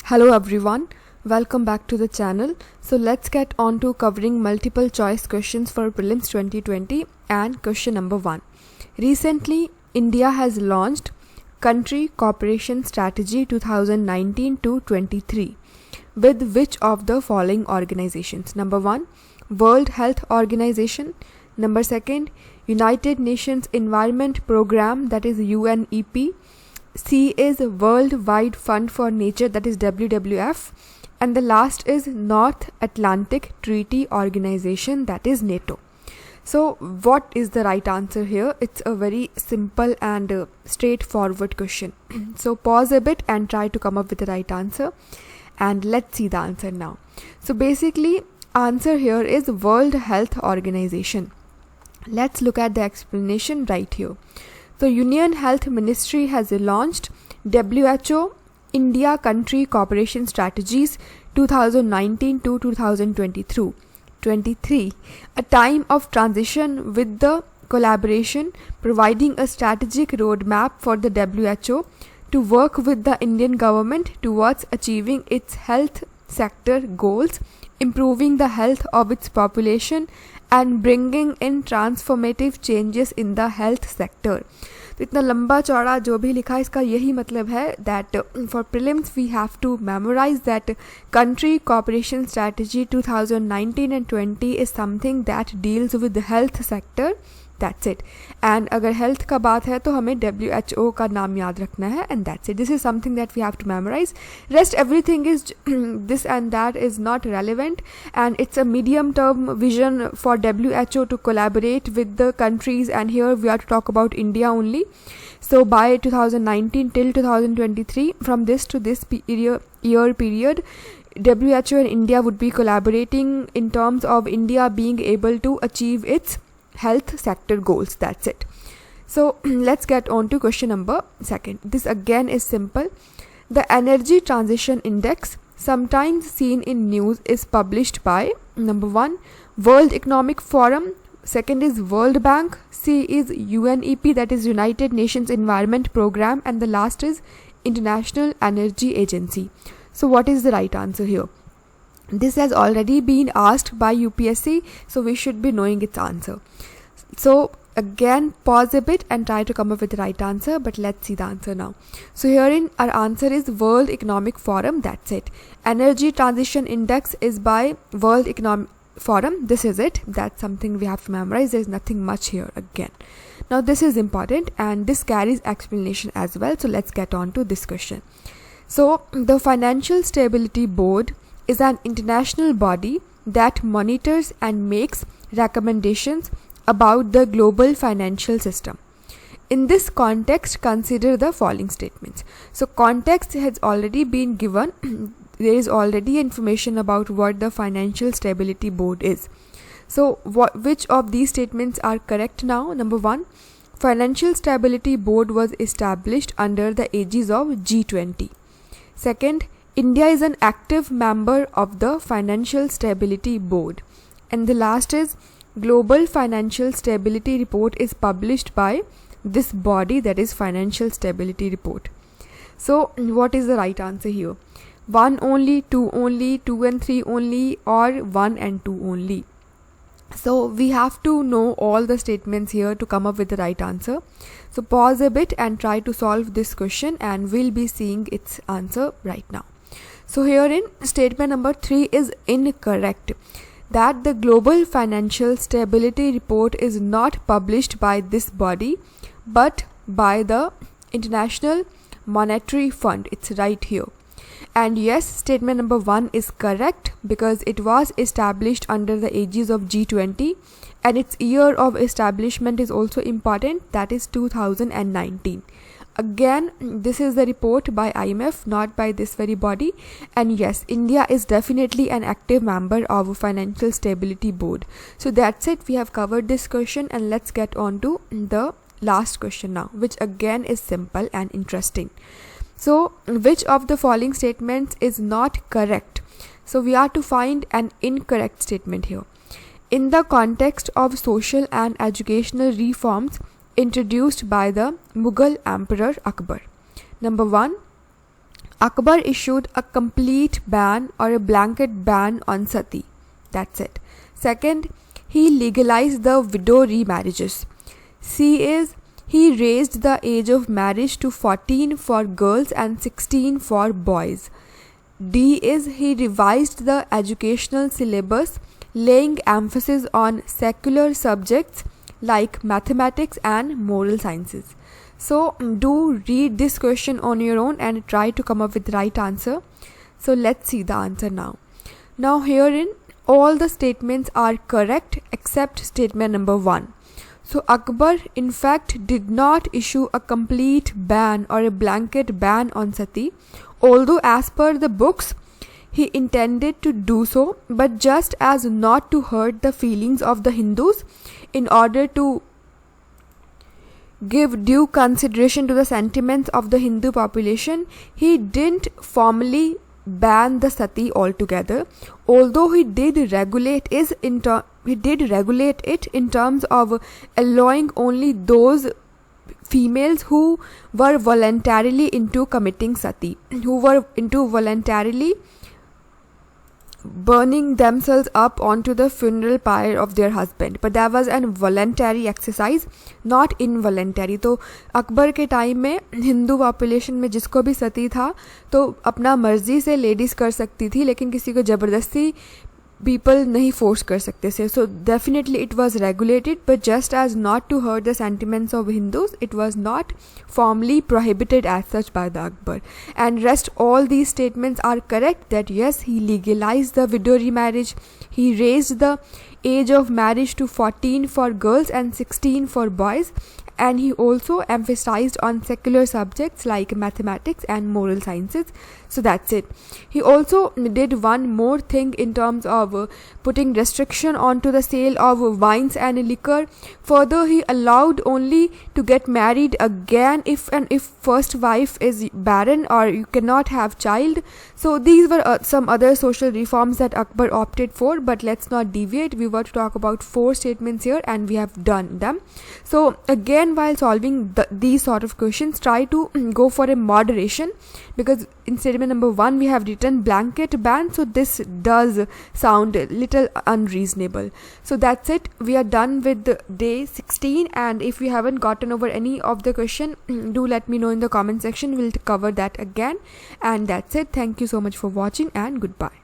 Hello everyone, welcome back to the channel. So let's get on to covering multiple choice questions for Prelims 2020 and question number 1. Recently, India has launched Country Cooperation Strategy 2019 to 23 with which of the following organizations? Number 1, World Health Organization. Number 2, United Nations Environment Program, that is UNEP. C is World Wide Fund for Nature, that is WWF, and the last is North Atlantic Treaty Organization, that is NATO. So what is the right answer here? It's a very simple and straightforward question. So pause a bit and try to come up with the right answer, and let's see the answer now. So basically answer here is World Health Organization. Let's look at the explanation right here. So Union Health Ministry has launched WHO India Country Cooperation Strategies 2019 to 2023, a time of transition with the collaboration, providing a strategic roadmap for the WHO to work with the Indian government towards achieving its health sector goals, improving the health of its population and bringing in transformative changes in the health sector. तो इतना लंबा चौड़ा जो भी लिखा है इसका यही मतलब है that for prelims we have to memorize that country cooperation strategy 2019 and 20 is something that deals with the health sector. That's it. And अगर health का बात है तो हमें WHO का नाम याद रखना है, and that's it. This is something that we have to memorize. Rest everything is this and that is not relevant, and it's a medium term vision for WHO to collaborate with the countries, and here we are to talk about India only. So by 2019 till 2023, from this to this year period, WHO and India would be collaborating in terms of India being able to achieve its health sector goals. That's it. So let's get on to question number 2. This again is simple. The Energy Transition Index, sometimes seen in news, is published by number 1, World Economic Forum. 2 is World Bank. C is UNEP, that is United Nations Environment Program, and the last is International Energy Agency. So what is the right answer here? This has already been asked by UPSC, so we should be knowing its answer. So again, pause a bit and try to come up with the right answer, but let's see the answer now. So herein our answer is World Economic Forum. That's it. Energy Transition Index is by World Economic Forum. This is it. That's something we have to memorize. There's nothing much here again. Now this is important and this carries explanation as well. So let's get on to this question. So the Financial Stability Board is an international body that monitors and makes recommendations about the global financial system. In this context, consider the following statements. So context has already been given. There is already information about what the Financial Stability Board is. So which of these statements are correct now? Number 1, Financial Stability Board was established under the aegis of G20. 2, India is an active member of the Financial Stability Board. And the last is Global Financial Stability Report is published by this body, that is Financial Stability Report. So what is the right answer here? 1 only, 2 only, 2 and 3 only, or 1 and 2 only? So we have to know all the statements here to come up with the right answer. So pause a bit and try to solve this question, and we'll be seeing its answer right now. So herein statement number 3 is incorrect, that the Global Financial Stability Report is not published by this body but by the International Monetary Fund. It's right here. And yes, statement number 1 is correct because it was established under the aegis of G20, and its year of establishment is also important, that is 2019. Again, this is the report by IMF, not by this very body. And yes, India is definitely an active member of Financial Stability Board. So that's it. We have covered this question, and let's get on to the last question now, which again is simple and interesting. So which of the following statements is not correct? So we are to find an incorrect statement here. In the context of social and educational reforms introduced by the Mughal Emperor Akbar. Number 1, Akbar issued a complete ban or a blanket ban on sati. That's it. Second, he legalized the widow remarriages. C is he raised the age of marriage to 14 for girls and 16 for boys. D is he revised the educational syllabus, laying emphasis on secular subjects like mathematics and moral sciences. So do read this question on your own and try to come up with the right answer. So let's see the answer now. Now herein all the statements are correct except statement number 1. So Akbar in fact did not issue a complete ban or a blanket ban on sati, although as per the books he intended to do so, but just as not to hurt the feelings of the Hindus, in order to give due consideration to the sentiments of the Hindu population, he didn't formally ban the sati altogether, although he did regulate it in terms of allowing only those females who were voluntarily into committing sati, who were into voluntarily burning themselves up onto the funeral pyre of their husband, but that was an voluntary exercise, not involuntary. तो अकबर के time में Hindu population में जिसको भी सती था तो अपना मर्जी से लेडीज़ कर सकती थी, लेकिन किसी को ज़बरदस्ती people नहीं force कर सकते थे. So definitely it was regulated, but just as not to hurt the sentiments of Hindus, it was not formally prohibited as such by the Akbar. And rest all these statements are correct, that yes, he legalized the widow remarriage, he raised the age of marriage to 14 for girls and 16 for boys, and he also emphasized on secular subjects like mathematics and moral sciences. So that's it. He also did one more thing in terms of putting restriction onto the sale of wines and liquor. Further, he allowed only to get married again if first wife is barren or you cannot have child. So these were some other social reforms that Akbar opted for, but let's not deviate. We were to talk about 4 statements here and we have done them. So again, while solving these sort of questions, try to go for a moderation, because in statement number 1 we have written blanket ban, so this does sound a little unreasonable. So that's it. We are done with day 16, and if you haven't gotten over any of the question, do let me know in the comment section. We'll cover that again. And that's it. Thank you so much for watching and goodbye.